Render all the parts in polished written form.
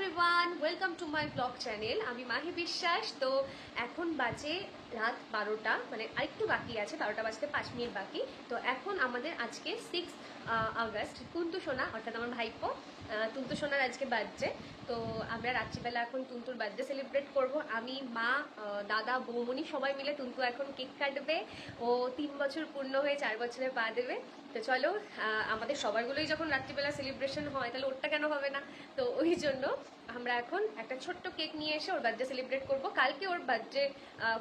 Everyone, welcome to my blog channel. আমি মাহি বিশ্বাস। তো এখন বাজে রাত 12টা, মানে আরেকটু বাকি আছে, 12টা বাজতে 5 মিনিট বাকি। তো এখন আমাদের আজকে 6 আগস্ট, তুন্তু সোনা অর্থাৎ আমার ভাইপো তুন্তু সোনার আজকে বার্থডে। তো আমরা রাত্রিবেলা এখন তুন্তুর বার্থডে সেলিব্রেট করব। আমি, মা, দাদা, বৌমনি সবাই মিলে তুন্তু এখন কেক কাটবে। ও 3 বছর পূর্ণ হয়ে 4 বছরে পা দেবে। তো চলো, আমাদের সবারগুলোই যখন রাত্রিবেলা সেলিব্রেশন হয় তাহলে ওরটা কেন হবে না। তো ওই জন্য আমরা এখন একটা ছোট্ট কেক নিয়ে এসে ওর বার্থডে সেলিব্রেট করব। কালকে ওর বার্থডে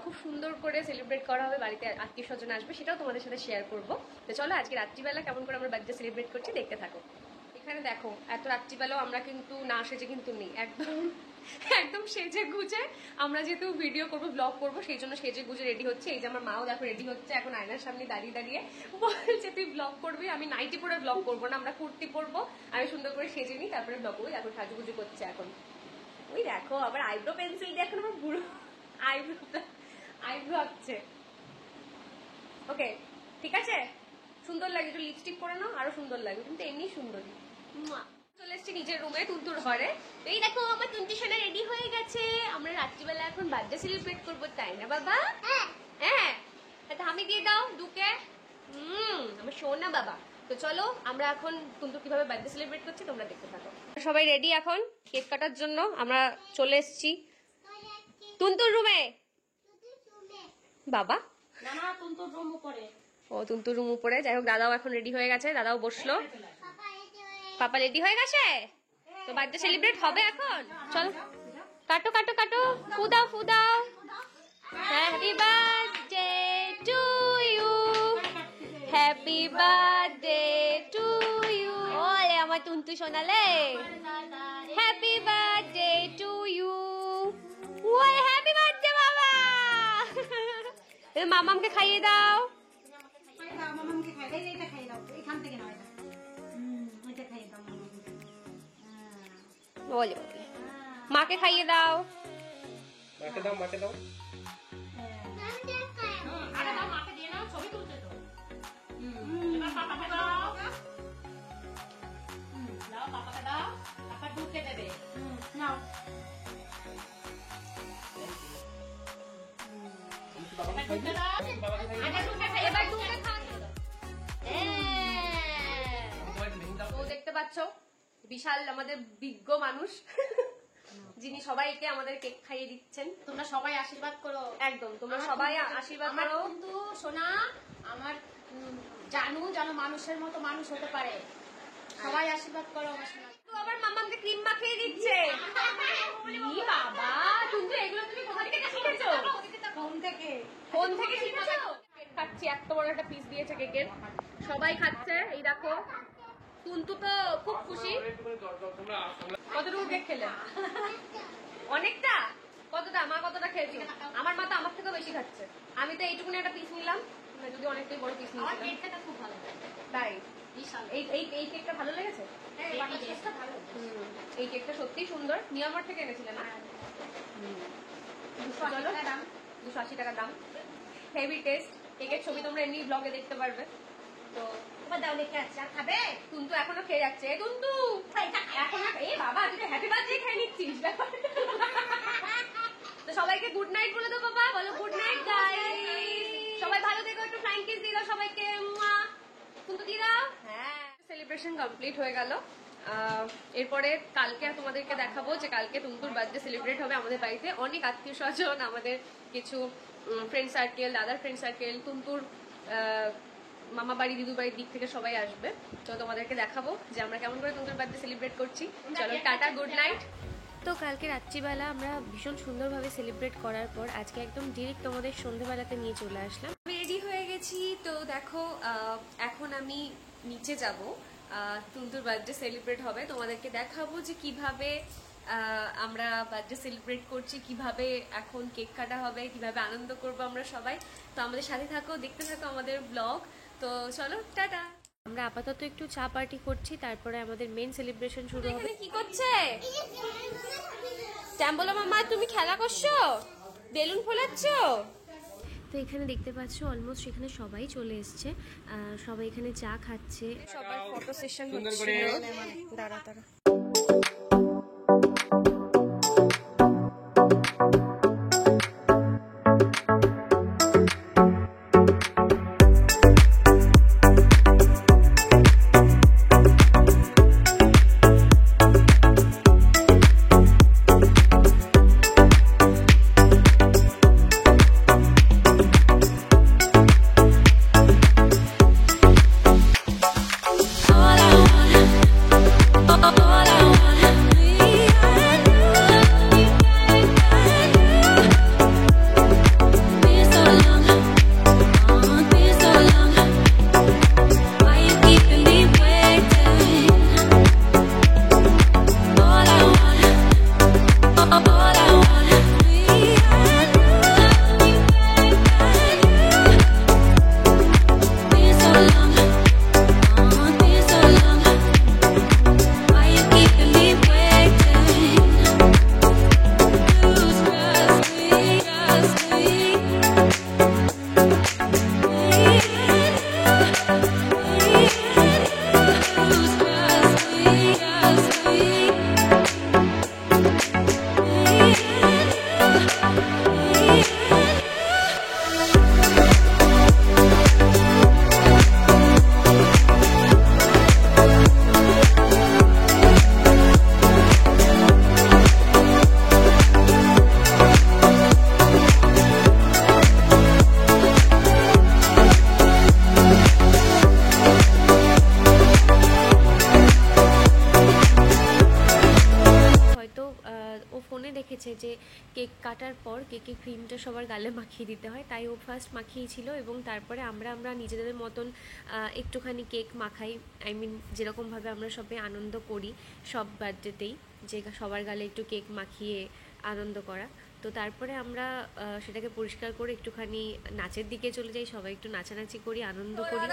খুব সুন্দর করে সেলিব্রেট করা হবে, বাড়িতে আত্মীয় স্বজন আসবে, সেটাও তোমাদের সাথে শেয়ার করব। তো চলো আজকে রাত্রিবেলা কেমন করে আমরা বার্থডে সেলিব্রেট করছি দেখতে থাকো। এখানে দেখো, এত রাত্রিবেলাও আমরা কিন্তু না সেজে কিন্তু নেই, একদম সেজে গুজে আমরা যেহেতু ভিডিও করবো, ব্লগ করবো, সেই জন্য সেজে গুজে রেডি হচ্ছে। এই যে আমার মাও দেখো রেডি হচ্ছে, এখন আয়নার সামনে দাঁড়িয়ে দাঁড়িয়ে বলছে তুই ব্লগ করবি। আমি নাইটি পরে ব্লগ করবো না, আমরা কুর্তি পরবো, আমি সুন্দর করে সেজে নিই তারপরে ব্লগ করবো। এখন সাজুগুজু করছে এখন। ওই দেখো আবার আইব্রো পেন্সিল দিয়ে এখন আমার বুড়ো আইব্রো আঁকছে। ওকে, ঠিক আছে, সুন্দর লাগে। একটু লিপস্টিক পরে নাও, আরো সুন্দর লাগে, কিন্তু এমনি সুন্দরী। চলে এসছি নিজের রুমে, তুন্তুর ঘরে। এই দেখো আমার তুন্তি সোনা রেডি হয়ে গেছে। আমরা রাত্রিবেলা এখন বার্থডে সেলিব্রেট করবো, তাই না বাবা? হ্যাঁ, আমি দিয়ে দাও দুকে। আমার সোনা বাবা। তো চলো আমরা এখন তুন্তু কিভাবে বার্থডে সেলিব্রেট করছি তোমরা দেখতে থাকো। সবাই রেডি এখন কেক কাটার জন্য। আমরা চলে এসছি তুন্তুর রুমে। বাবা ও তুন্তুর রুম উপরে। যাই হোক, দাদাও এখন রেডি হয়ে গেছে, দাদাও বসলো। পাপা রেডি হয়ে গেছে, তো বার্থডে সেলিব্রেট হবে এখন। চলো কাটো কাটো কাটো, ফু দাও ফু দাও। Happy birthday to you, happy birthday to you. ওলে আমার তুন্তু শোনালে, হ্যাপি বার্থডে টু ইউ। ওলে হ্যাপি বার্থডে বাবা। মামামকে খাইয়ে দাও। বলে মাকে খাইয়ে দাও। মাকে দাও, মাকে দাও। আরে দাও, মাকে দিয়ে নাও, ছবি তুলতে তো। এবার পাপাকে দাও। দাও পাপাকে দাও, পাপা দুধকে দেবে। নাও। এবার দুধকে খাও। তো দেখতে পাচ্ছ বিশাল আমাদের বিজ্ঞ মানুষ যিনি সবাইকে আমাদের কেক খাইয়ে দিচ্ছেন। তোমরা সবাই আশীর্বাদ করো। একদম, তোমরা সবাই আশীর্বাদ করো। কিন্তু সোনা আমার জানু যেন মানুষের মতো মানুষ হতে পারে, সবাই আশীর্বাদ করো আমার সোনা। তো আবার মামাকে ক্রিম মাখিয়ে দিচ্ছে। ই বাবা, কিন্তু এগুলো তুমি কোথা থেকে শিখেছো? ফোন থেকে শিখেছো? কেক খাচ্ছি, এত বড় একটা পিস দিয়েছে কেকের, সবাই খাচ্ছে। এই দেখো তুন্তু তো খুব খুশি। কতটুকু কেক খেলে? অনেকটা। কতটা? মা কতটা খেয়েছি? আমার মা তো আমার থেকেও বেশি খাচ্ছে। আমি তো এইটুকুনি একটা পিস নিলাম, যদি অনেকটাই বড় পিস নিলাম। খুব ভালো তাই বিশাল। এই কেকটা ভালো লেগেছে? এই কেকটা সত্যি সুন্দর। নিয়ামার থেকে এনেছিলেন না? 280 টাকা দাম, হেভি টেস্ট। কেকের ছবি তোমরা এমনি ব্লগে দেখতে পারবে। তো দাও দেখে আসছে, আর খাবে? তুন্তু এখনো খেয়ে যাচ্ছে। তুন্তু এখন এই বাবা, তুই হ্যাপি বার্থডে খেয়ে নিচ্ছিস। তো সবাইকে গুড নাইট বলে দাও বাবা, বলো গুড নাইট গাইস। সবাই ভালো থেকো, একটু ফ্লাইং কিস দিয়ে দাও সবাইকে। তুন্তু দিয়ে দাও। হ্যাঁ, সেলিব্রেশন কমপ্লিট হয়ে গেল। এরপরে কালকে তোমাদেরকে দেখাবো যে কালকে তুন্তুর বার্থডে সেলিব্রেট হবে আমাদের বাড়িতে। অনেক আত্মীয় স্বজন, আমাদের কিছু ফ্রেন্ড সার্কেল, দাদার ফ্রেন্ড সার্কেল, তুন্তুর মামা বাড়ি, দিদু বাড়ির দিক থেকে সবাই আসবে। তো তোমাদেরকে দেখাবো যে আমরা কেমন করে তুন্তুর বার্থডে সেলিব্রেট করছি। চলো টাটা, গুড নাইট। তো কালকে রাত্রিবেলা আমরা ভীষণ সুন্দরভাবে সেলিব্রেট করার পর আজকে একদম ডিরেক্ট তোমাদের সন্ধ্যেবেলাতে নিয়ে চলে আসলাম। আমি রেডি হয়ে গেছি। তো দেখো এখন আমি নিচে যাব, তুন্তুর বার্থডে সেলিব্রেট হবে, তোমাদেরকে দেখাবো যে কিভাবে আমরা বার্থডে সেলিব্রেট করছি, কিভাবে এখন কেক কাটা হবে, কিভাবে আনন্দ করবো আমরা সবাই। তো আমাদের সাথে থাকো, দেখতে থাকো আমাদের ব্লগ। তো চলো টাটা। আমরা আপাতত একটু চা পার্টি করছি, তারপরে আমাদের মেন সেলিব্রেশন শুরু হবে। কি করছে ট্যাম্বলো মামা? তুমি খেলা করছো, বেলুন ফোলাচ্ছ? তো এখানে দেখতে পাচ্ছ অলমোস্ট এখানে সবাই চলে এসছে, সবাই এখানে চা খাচ্ছে, সবার ফটো সেশন হচ্ছে। দাঁড়া ফোনে দেখেছে যে কেক কাটার পর কেকের ক্রিমটা সবার গালে মাখিয়ে দিতে হয়, তাই ও ফার্স্ট মাখিয়েছিল এবং তারপরে আমরা নিজেদের মতন একটুখানি কেক মাখাই। আই মিন যেরকমভাবে আমরা সবাই আনন্দ করি সব বার্থডেতেই, যে সবার গালে একটু কেক মাখিয়ে আনন্দ করা। তো তারপরে আমরা সেটাকে পরিষ্কার করে একটুখানি নাচের দিকে চলে যাই, সবাই একটু নাচানাচি করি, আনন্দ করি।